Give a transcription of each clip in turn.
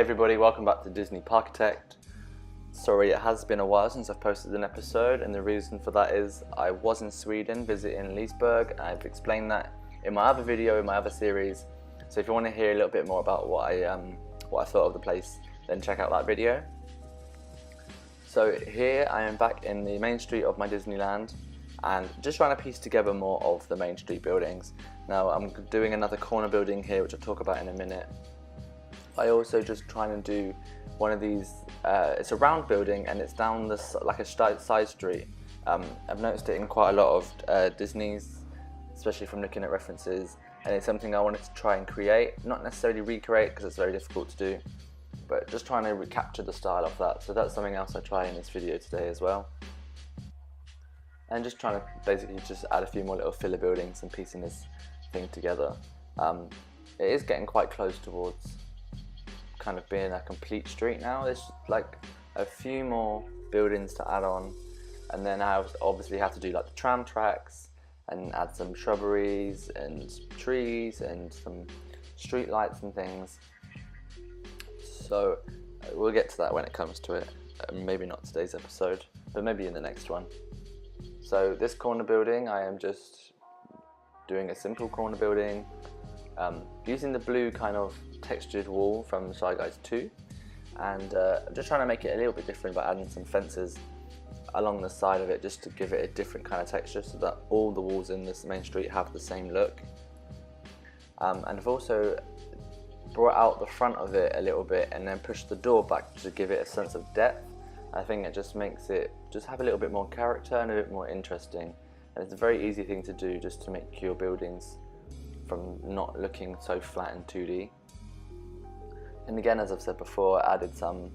everybody, welcome back to Disney Parkitect. Sorry, it has been a while since I've posted an episode, and the reason for that is I was in Sweden visiting Leesburg. I've explained that in my other video, in my other series. So if you want to hear a little bit more about what I thought of the place, then check out that video. So here I am back in the main street of my Disneyland, and just trying to piece together more of the Main Street buildings. Now I'm doing another corner building here, which I'll talk about in a minute. I also just trying to do one of these, it's a round building and it's down this like a side street. I've noticed it in quite a lot of Disney's, especially from looking at references, and it's something I wanted to try and create, not necessarily recreate because it's very difficult to do, but just trying to recapture the style of that. So that's something else I try in this video today as well. And just trying to basically just add a few more little filler buildings and piecing this thing together. It is getting quite close towards kind of being a complete street now. There's like a few more buildings to add on, and then I obviously have to do like the tram tracks and add some shrubberies and trees and some street lights and things. So we'll get to that when it comes to it. Maybe not today's episode, but maybe in the next one. So this corner building, I am just doing a simple corner building, using the blue kind of textured wall from Shy Guys 2, and I'm just trying to make it a little bit different by adding some fences along the side of it, just to give it a different kind of texture so that all the walls in this main street have the same look. And I've also brought out the front of it a little bit and then pushed the door back to give it a sense of depth. I think it just makes it just have a little bit more character and a bit more interesting, and it's a very easy thing to do just to make your buildings from not looking so flat and 2D. And again, as I've said before, I added some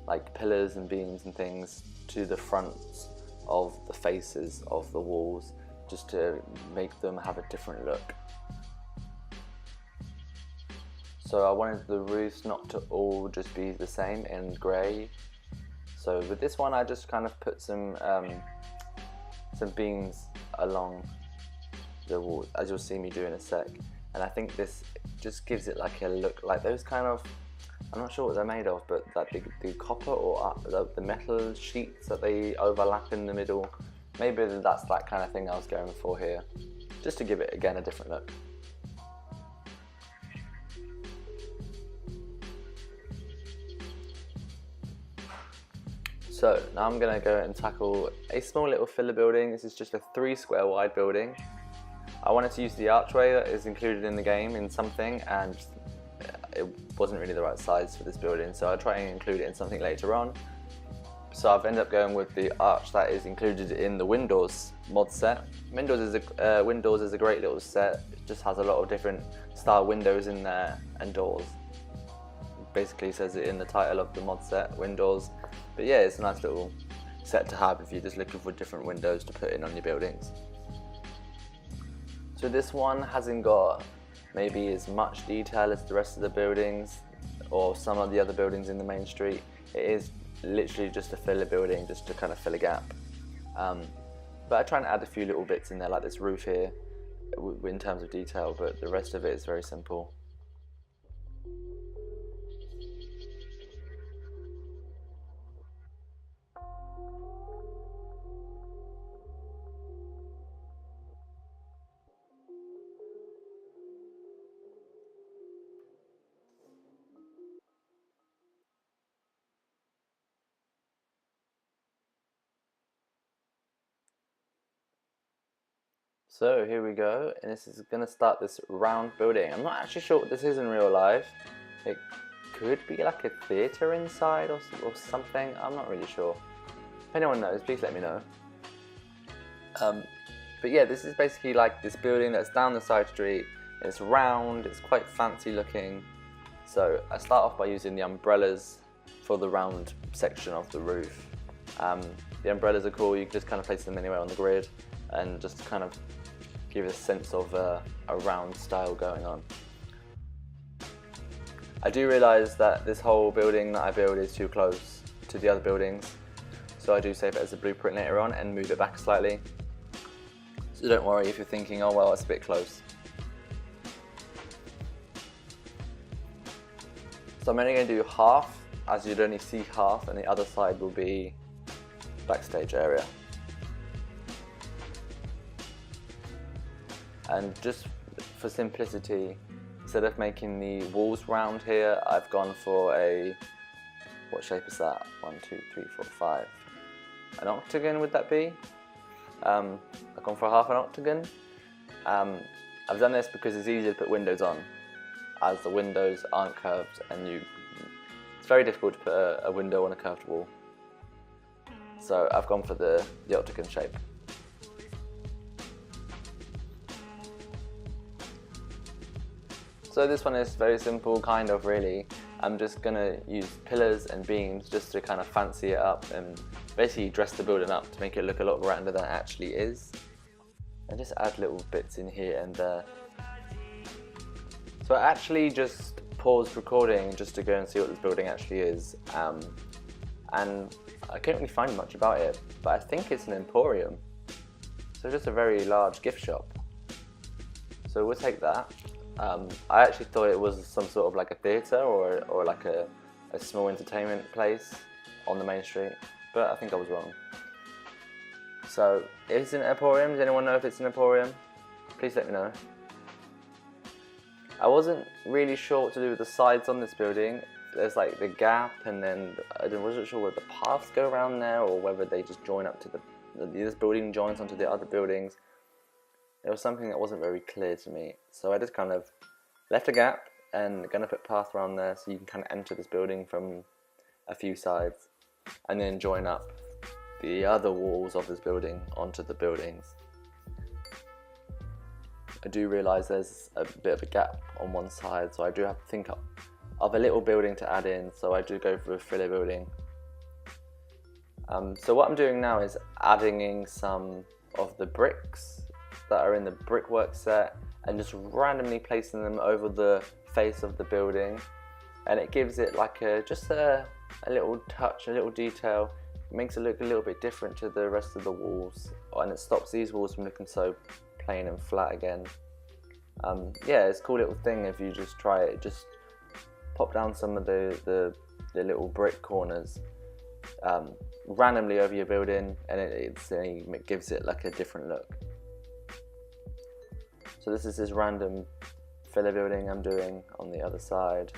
like pillars and beams and things to the fronts of the faces of the walls, just to make them have a different look. So I wanted the roofs not to all just be the same in grey. So with this one, I just kind of put some beams along the wall, as you'll see me do in a sec. And I think this just gives it like a look like those kind of, I'm not sure what they're made of, but like the copper or the metal sheets that they overlap in the middle. Maybe that's that kind of thing I was going for here, just to give it again a different look. So now I'm going to go and tackle a small little filler building. This is just a 3 square wide building. I wanted to use the archway that is included in the game in something, and it wasn't really the right size for this building, so I'll try and include it in something later on. So I've ended up going with the arch that is included in the Windoors mod set. Windoors is a great little set. It just has a lot of different style windows in there and doors. It basically says it in the title of the mod set, Windoors. But yeah, it's a nice little set to have if you're just looking for different windows to put in on your buildings. So this one hasn't got maybe as much detail as the rest of the buildings or some of the other buildings in the main street. It is literally just a filler building, just to kind of fill a gap. But I try and add a few little bits in there, like this roof here, in terms of detail, but the rest of it is very simple. So here we go, and this is going to start this round building. I'm not actually sure what this is in real life. It could be like a theatre inside or something. I'm not really sure. If anyone knows, please let me know. But yeah, this is basically like this building that's down the side street. It's round, it's quite fancy looking. So I start off by using the umbrellas for the round section of the roof. The umbrellas are cool, you can just kind of place them anywhere on the grid and just kind of give a sense of a round style going on. I do realise that this whole building that I build is too close to the other buildings, so I do save it as a blueprint later on and move it back slightly. So don't worry if you're thinking, oh well, it's a bit close. So I'm only going to do half, as you'd only see half, and the other side will be backstage area. And just for simplicity, instead of making the walls round here, I've gone for a, what shape is that? 1, 2, 3, 4, 5. An octagon, would that be? I've gone for half an octagon. I've done this because it's easier to put windows on, as the windows aren't curved, and it's very difficult to put a window on a curved wall. So I've gone for the octagon shape. So this one is very simple, kind of, really. I'm just going to use pillars and beams just to kind of fancy it up and basically dress the building up to make it look a lot grander than it actually is. And just add little bits in here and there. So I actually just paused recording just to go and see what this building actually is. And I couldn't really find much about it, but I think it's an emporium. So just a very large gift shop. So we'll take that. I actually thought it was some sort of like a theatre or like a small entertainment place on the main street, but I think I was wrong. So, is it an emporium? Does anyone know if it's an emporium? Please let me know. I wasn't really sure what to do with the sides on this building. There's like the gap, and then I wasn't sure whether the paths go around there or whether they just join up to this building joins onto the other buildings. It was something that wasn't very clear to me, so I just kind of left a gap and gonna put path around there so you can kind of enter this building from a few sides and then join up the other walls of this building onto the buildings. I do realise there's a bit of a gap on one side, so I do have to think of a little building to add in, so I do go for a filler building. So what I'm doing now is adding in some of the bricks that are in the brickwork set and just randomly placing them over the face of the building, and it gives it like just a little touch, a little detail. It makes it look a little bit different to the rest of the walls, and it stops these walls from looking so plain and flat again. Yeah, it's a cool little thing if you just try it. Just pop down some of the little brick corners randomly over your building, and it gives it like a different look. So this is this random filler building I'm doing on the other side.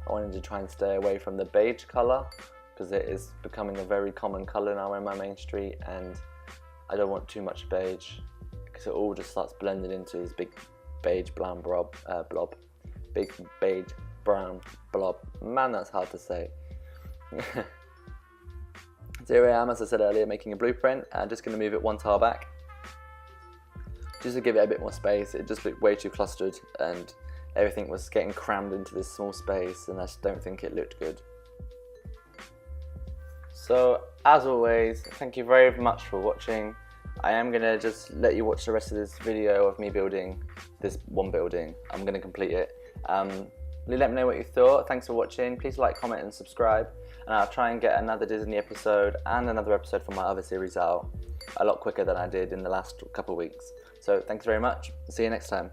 I wanted to try and stay away from the beige colour because it is becoming a very common colour now in my main street, and I don't want too much beige because it all just starts blending into this big beige brown blob. Big beige brown blob. Man, that's hard to say. So here I am, as I said earlier, making a blueprint. I'm just going to move it one tile back, just to give it a bit more space. It just looked way too clustered and everything was getting crammed into this small space, and I just don't think it looked good. So as always, thank you very much for watching. I am going to just let you watch the rest of this video of me building this one building. I'm going to complete it. Let me know what you thought. Thanks for watching. Please like, comment and subscribe, and I'll try and get another Disney episode and another episode from my other series out a lot quicker than I did in the last couple of weeks. So thanks very much. See you next time.